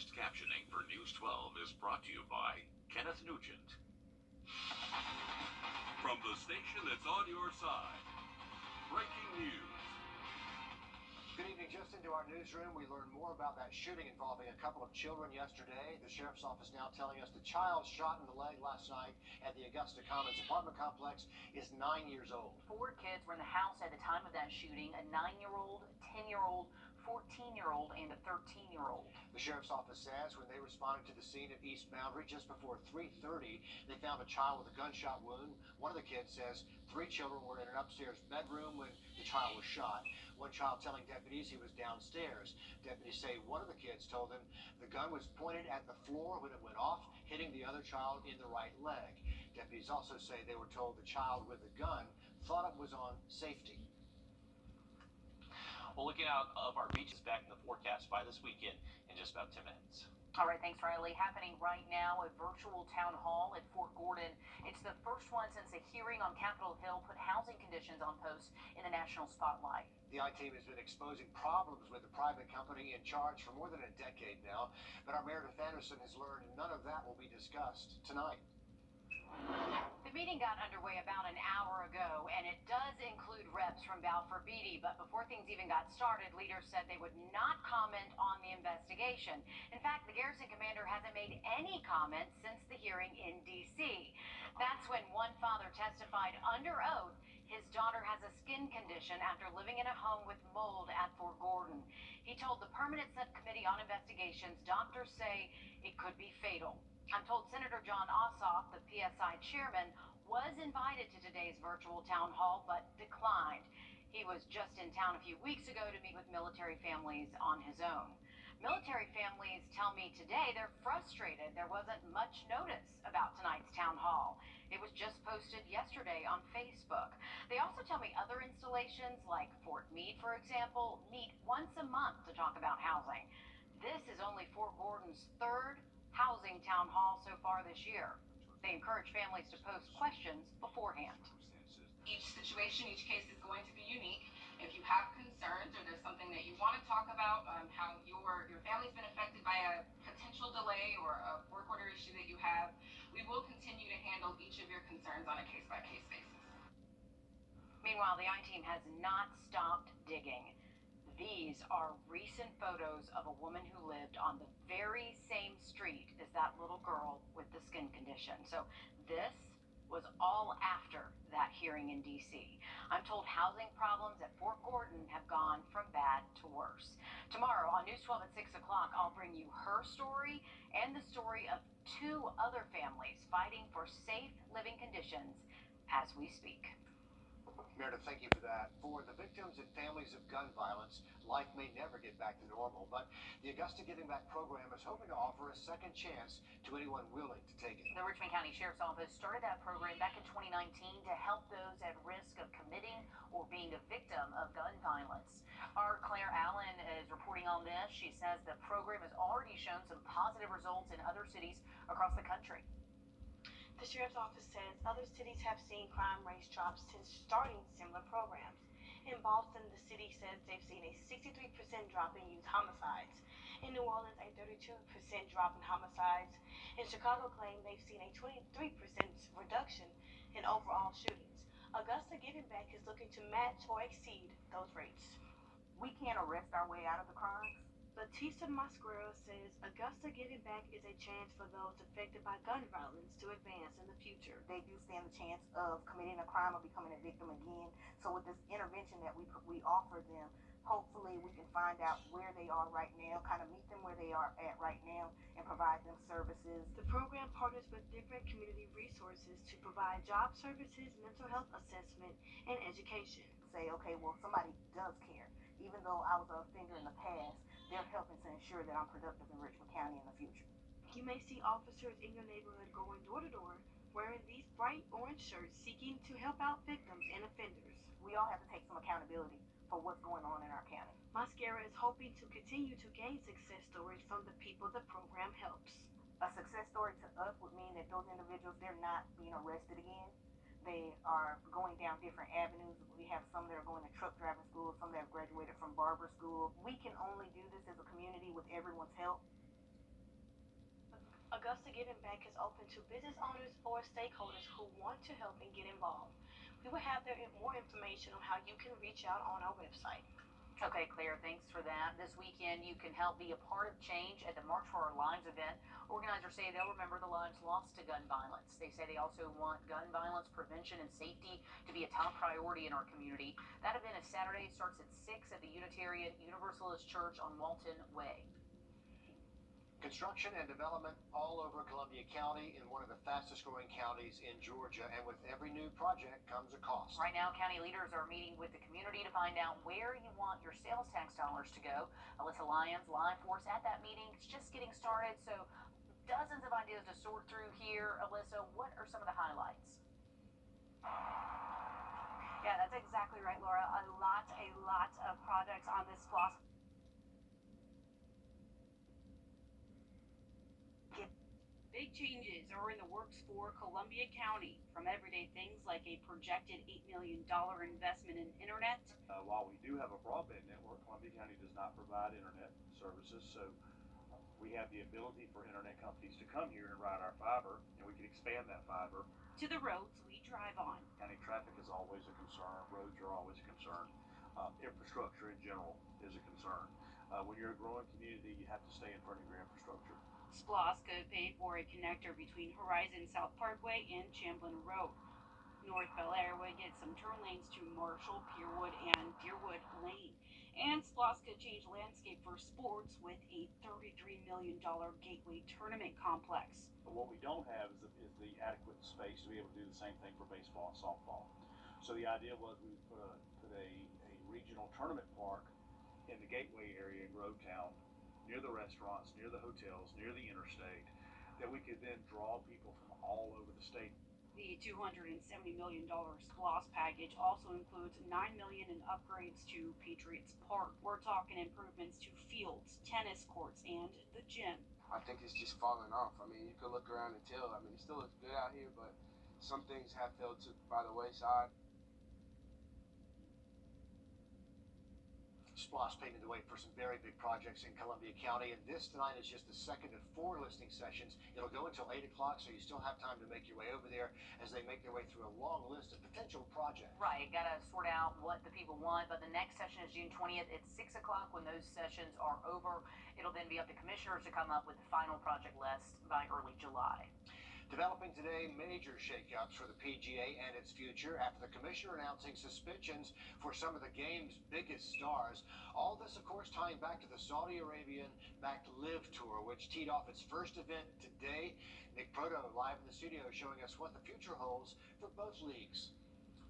Closed captioning for News 12 is brought to you by Kenneth Nugent. From the station that's on your side, breaking news. Good evening. Just into our newsroom, we learned more about that shooting involving a couple of children yesterday. The sheriff's office now telling us the child shot in the leg last night at the Augusta Commons apartment complex is 9 years old. 4 kids were in the house at the time of that shooting, a 9-year-old, 10-year-old, 14-year-old, and a 13-year-old. The sheriff's office says when they responded to the scene at East Boundary just before 3:30, they found a child with a gunshot wound. One of the kids says 3 children were in an upstairs bedroom when the child was shot. One child telling deputies he was downstairs. Deputies say one of the kids told them the gun was pointed at the floor when it went off, hitting the other child in the right leg. Deputies also say they were told the child with the gun thought it was on safety. Well, looking out of our beaches back in the forecast by this weekend in just about 10 minutes. All right, thanks, Riley. Happening right now, a virtual town hall at Fort Gordon. It's the first one since a hearing on Capitol Hill put housing conditions on post in the national spotlight. The I-Team has been exposing problems with the private company in charge for more than a decade now, but our Meredith Anderson has learned none of that will be discussed tonight. The meeting got underway about an hour ago, and it does include reps from Balfour Beatty, but before things even got started, leaders said they would not comment on the investigation. In fact, the garrison commander hasn't made any comments since the hearing in D.C. That's when one father testified under oath his daughter has a skin condition after living in a home with mold at Fort Gordon. He told the Permanent Subcommittee on Investigations doctors say it could be fatal. I'm told Senator John Ossoff, the PSI chairman, was invited to today's virtual town hall, but declined. He was just in town a few weeks ago to meet with military families on his own. Military families tell me today they're frustrated there wasn't much notice about tonight's town hall. It was just posted yesterday on Facebook. They also tell me other installations, like Fort Meade, for example, meet once a month to talk about housing. This is only Fort Gordon's third housing town hall so far this year. They encourage families to post questions beforehand. Each situation, each case is going to be unique. If you have concerns or there's something that you want to talk about, how your family's been affected by a potential delay or a work order issue that you have, we will continue to handle each of your concerns on a case-by-case basis. Meanwhile, the I-Team has not stopped digging. These are recent photos of a woman who lived on the very same street as that little girl with the skin condition. So this was all after that hearing in D.C. I'm told housing problems at Fort Gordon have gone from bad to worse. Tomorrow on News 12 at 6 o'clock, I'll bring you her story and the story of 2 other families fighting for safe living conditions as we speak. Meredith, thank you for that. For the victims and families of gun violence, life may never get back to normal, but the Augusta Giving Back program is hoping to offer a second chance to anyone willing to take it. The Richmond County Sheriff's Office started that program back in 2019 to help those at risk of committing or being a victim of gun violence. Our Claire Allen is reporting on this. She says the program has already shown some positive results in other cities across the country. The Sheriff's Office says other cities have seen crime rates drop since starting similar programs. In Boston, the city says they've seen a 63% drop in youth homicides. In New Orleans, a 32% drop in homicides. In Chicago, claim they've seen a 23% reduction in overall shootings. Augusta Giving Back is looking to match or exceed those rates. We can't arrest our way out of the crimes. Batista Masquero says Augusta Giving Back is a chance for those affected by gun violence to advance in the future. They do stand a chance of committing a crime or becoming a victim again. So with this intervention that we offer them, hopefully we can find out where they are right now, kind of meet them where they are at right now, and provide them services. The program partners with different community resources to provide job services, mental health assessment, and education. Say, okay, well, somebody does care. Even though I was an offender in the past, they're helping to ensure that I'm productive in Richmond County in the future. You may see officers in your neighborhood going door to door wearing these bright orange shirts seeking to help out victims and offenders. We all have to take some accountability for what's going on in our county. Mascara is hoping to continue to gain success stories from the people the program helps. A success story to us would mean that those individuals, they're not being arrested again. They are going down different avenues. We have some that are going to truck driving school, some that have graduated from barber school. We can only do this as a community with everyone's help. Augusta Giving Back is open to business owners or stakeholders who want to help and get involved. We will have more information on how you can reach out on our website. Okay, Claire, thanks for that. This weekend, you can help be a part of change at the March for Our Lives event. Organizers say they'll remember the lives lost to gun violence. They say they also want gun violence prevention and safety to be a top priority in our community. That event is Saturday, starts at 6 at the Unitarian Universalist Church on Walton Way. Construction and development all over Columbia County, in one of the fastest growing counties in Georgia, and with every new project comes a cost. Right now, county leaders are meeting with the community to find out where you want your sales tax dollars to go. Alyssa Lyons, live for us at that meeting. It's just getting started, so dozens of ideas to sort through here. Alyssa, what are some of the highlights? Yeah, that's exactly right, Laura. A lot of projects on this SPLOST. Big changes are in the works for Columbia County, from everyday things like a projected $8 million investment in internet. While we do have a broadband network, Columbia County does not provide internet services, so we have the ability for internet companies to come here and ride our fiber, and we can expand that fiber. To the roads we drive on. County traffic is always a concern. Roads are always a concern. Infrastructure in general is a concern. When you're a growing community, you have to stay in front of your infrastructure. SPLOST could pay for a connector between Horizon South Parkway and Champlin Road. North Bel Air would get some turn lanes to Marshall, Pierwood, and Deerwood Lane. And SPLOST could change landscape for sports with a $33 million Gateway Tournament complex. But what we don't have is the adequate space to be able to do the same thing for baseball and softball. So the idea was we would put a regional tournament park in the Gateway area in Grovetown, near the restaurants, near the hotels, near the interstate, that we could then draw people from all over the state. The $270 million SPLOST package also includes $9 million in upgrades to Patriots Park. We're talking improvements to fields, tennis courts, and the gym. I think it's just falling off. I mean, you could look around and tell. I mean, it still looks good out here, but some things have fell by the wayside. SPLOST paving the way for some very big projects in Columbia County, and this tonight is just the second of 4 listening sessions. It'll go until 8 o'clock, so you still have time to make your way over there as they make their way through a long list of potential projects. Right, got to sort out what the people want, but the next session is June 20th at 6 o'clock. When those sessions are over, it'll then be up to commissioners to come up with the final project list by early July. Developing today, major shakeups for the PGA and its future after the commissioner announcing suspensions for some of the game's biggest stars. All this, of course, tying back to the Saudi Arabian-backed LIV Tour, which teed off its first event today. Nick Proto live in the studio showing us what the future holds for both leagues.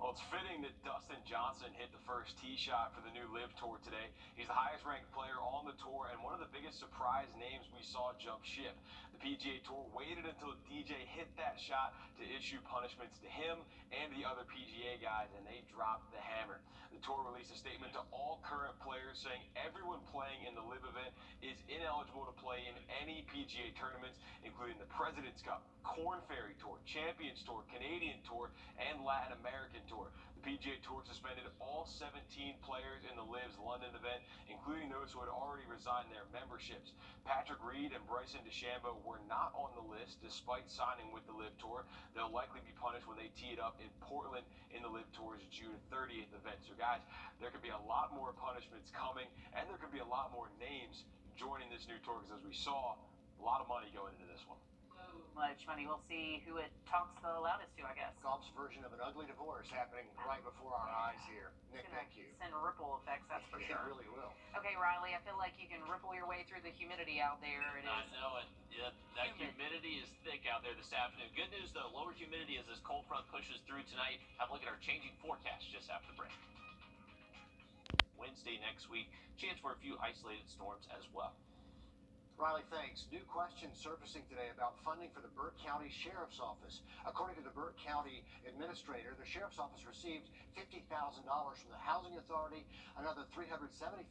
Well, it's fitting that Dustin Johnson hit the first tee shot for the new LIV Tour today. He's the highest ranked player on the tour and one of the biggest surprise names we saw jump ship. The PGA Tour waited until DJ hit that shot to issue punishments to him and the other PGA guys, and they dropped the hammer. The tour released a statement to all current players saying everyone playing in the LIV event is ineligible to play in any PGA tournaments, including the President's Cup, Korn Ferry Tour, Champions Tour, Canadian Tour, and Latin American Tour. The PGA Tour suspended all 17 players in the LIV's London event, including those who had already resigned their memberships. Patrick Reed and Bryson DeChambeau were not on the list despite signing with the LIV Tour. They'll likely be punished when they tee it up in Portland in the LIV Tour's June 30th event. So guys, there could be a lot more punishments coming, and there could be a lot more names joining this new tour, because as we saw, a lot of money going into this one. Much money. We'll see who it talks the loudest to, I guess. Golf's version of an ugly divorce happening right before our eyes here. Nick, thank you. Send ripple effects, that's for sure. It really will. Okay, Riley, I feel like you can ripple your way through the humidity out there. It I is know it. Yeah, that humidity is thick out there this afternoon. Good news, though, lower humidity as this cold front pushes through tonight. Have a look at our changing forecast just after the break. Wednesday next week, chance for a few isolated storms as well. Riley, thanks. New questions surfacing today about funding for the Burke County Sheriff's Office. According to the Burke County Administrator, the Sheriff's Office received $50,000 from the Housing Authority, another $375,000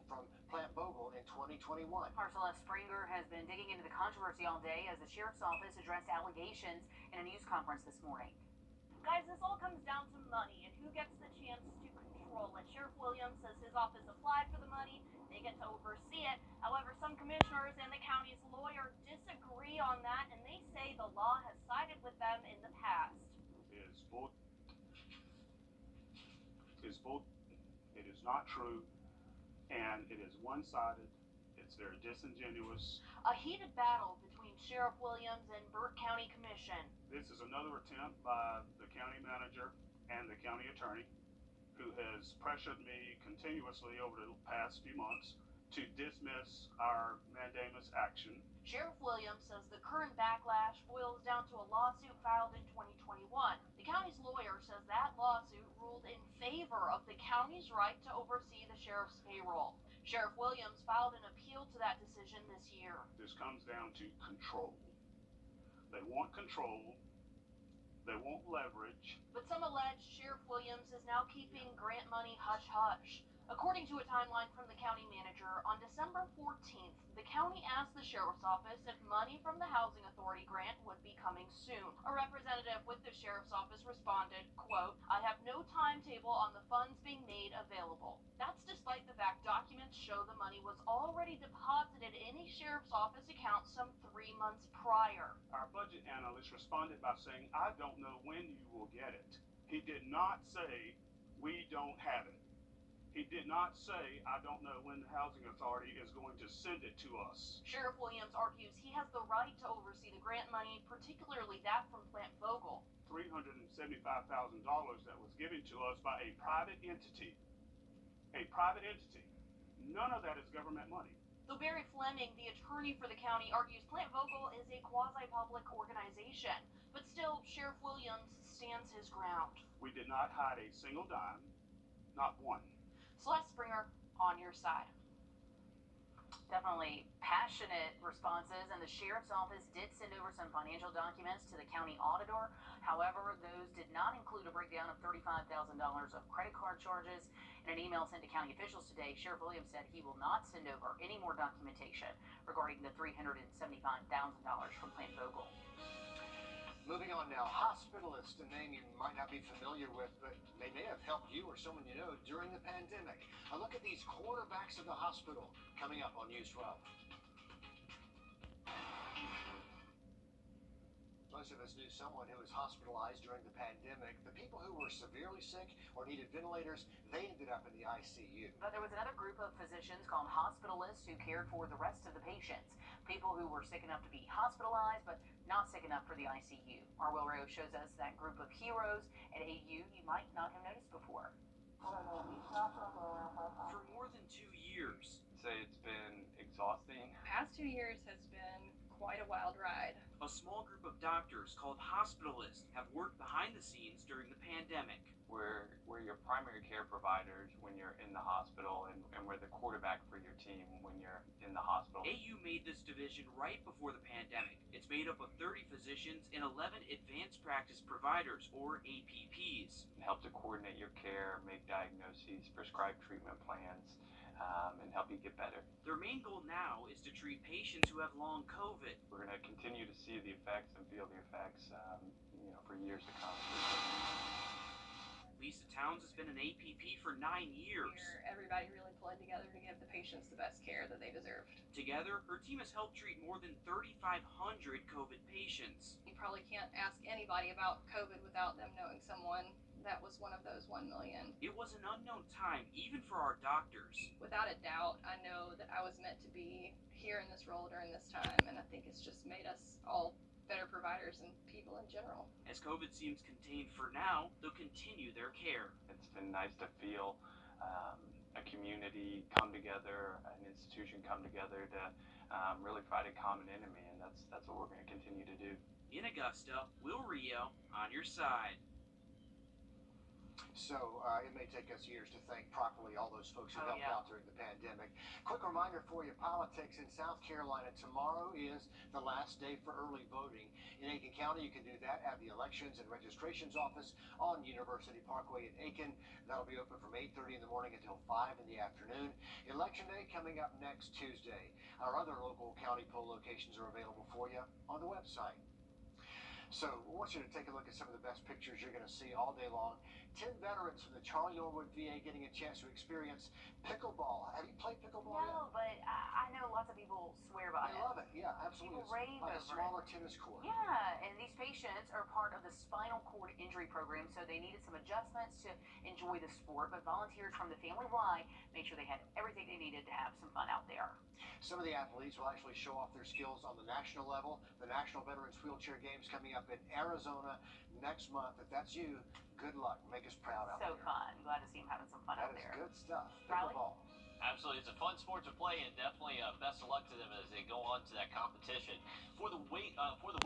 from Plant Bogle in 2021. Our Celeste Springer has been digging into the controversy all day as the Sheriff's Office addressed allegations in a news conference this morning. Guys, this all comes down to money and who gets the chance to control it. Sheriff Williams says his office applied for the money. They get to oversee it. However, some commissioners and the county's lawyer disagree on that law has sided with them in the past. It is not true, and it is one-sided. It's very disingenuous. A heated battle between Sheriff Williams and Burke County Commission. This is another attempt by the county manager and the county attorney, who has pressured me continuously over the past few months to dismiss our mandamus action. Sheriff Williams says the current backlash boils down to a lawsuit filed in 2021. The county's lawyer says that lawsuit ruled in favor of the county's right to oversee the sheriff's payroll. Sheriff Williams filed an appeal to that decision this year. This comes down to control. They want control. They want leverage. But some allege Sheriff Williams is now keeping grant money hush-hush. According to a timeline from the county manager, on December 14th, the county asked the sheriff's office if money from the Housing Authority grant would be coming soon. A representative with the sheriff's office responded, quote, "I have no timetable on the funds being made available." That's despite the fact documents show the money was already deposited in a sheriff's office account some 3 months prior. Our budget analyst responded by saying, "I don't know when you will get it." He did not say, "We don't have it." He did not say, "I don't know when the Housing Authority is going to send it to us." Sheriff Williams argues he has the right to oversee the grant money, particularly that from Plant Vogel. $375,000 that was given to us by a private entity. A private entity. None of that is government money. Though Barry Fleming, the attorney for the county, argues Plant Vogel is a quasi-public organization. But still, Sheriff Williams stands his ground. We did not hide a single dime. Not one. Celeste Springer, on your side. Definitely passionate responses, and the sheriff's office did send over some financial documents to the county auditor. However, those did not include a breakdown of $35,000 of credit card charges. In an email sent to county officials today, Sheriff Williams said he will not send over any more documentation regarding the $375,000 from Plant Vogel. Moving on now, Hospitalists, a name you might not be familiar with, but they may have helped you or someone you know during the pandemic. A look at these quarterbacks of the hospital coming up on News 12. Most of us knew someone who was hospitalized during the pandemic. The people who were severely sick or needed ventilators, they ended up in the ICU. But there was another group of physicians called Hospitalists who cared for the rest of the patients. People who were sick enough to be hospitalized, but not sick enough for the ICU. Our Wrdw shows us that group of heroes at AU you might not have noticed before. For more than 2 years. Say it's been exhausting. Past 2 years has been quite a wild ride. A small group of doctors called Hospitalists have worked behind the scenes during the pandemic. We're your primary care providers when you're in the hospital, and we're the quarterback for your team when you're in the hospital. AU made this division right before the pandemic. It's made up of 30 physicians and 11 advanced practice providers, or APPs. Help to coordinate your care, make diagnoses, prescribe treatment plans, and help you get better. Their main goal now is to treat patients who have long COVID. We're going to continue to see the effects and feel the effects, for years to come. Lisa Towns has been an APP for 9 years. Everybody really pulling together to give the patients the best care that they deserved. Together, her team has helped treat more than 3,500 COVID patients. You probably can't ask anybody about COVID without them knowing someone that was one of those 1 million. It was an unknown time, even for our doctors. Without a doubt, I know that I was meant to be here in this role during this time, and I think it's just made us all better providers and people in general. As COVID seems contained for now, they'll continue their care. It's been nice to feel a community come together, an institution come together to really fight a common enemy, and that's what we're going to continue to do. In Augusta, Wrdw, on your side. So it may take us years to thank properly all those folks who helped out during the pandemic. Quick reminder for you, politics in South Carolina. Tomorrow is the last day for early voting. In Aiken County, you can do that at the Elections and Registrations Office on University Parkway in Aiken. That'll be open from 8:30 in the morning until 5 in the afternoon. Election Day coming up next Tuesday. Our other local county poll locations are available for you on the website. So we want you to take a look at some of the best pictures you're going to see all day long. 10 veterans from the Charlie Norwood VA getting a chance to experience pickleball. Have you played pickleball yet? No, but I know lots of people swear by They it. love it. Yeah, absolutely. People rave It's like a over smaller tennis court. Yeah, and these patients are part of the spinal cord injury program, so they needed some adjustments to enjoy the sport. But volunteers from the family Y made sure they had everything they needed to have some fun out there. Some of the athletes will actually show off their skills on the national level. The National Veterans Wheelchair Games coming up in Arizona next month. If that's you, good luck. Make us proud out So there. fun. Glad to see them having some fun out That is there. good stuff. Riley? Pickleball. Absolutely, it's a fun sport to play, and definitely best of luck to them as they go on to that competition. For the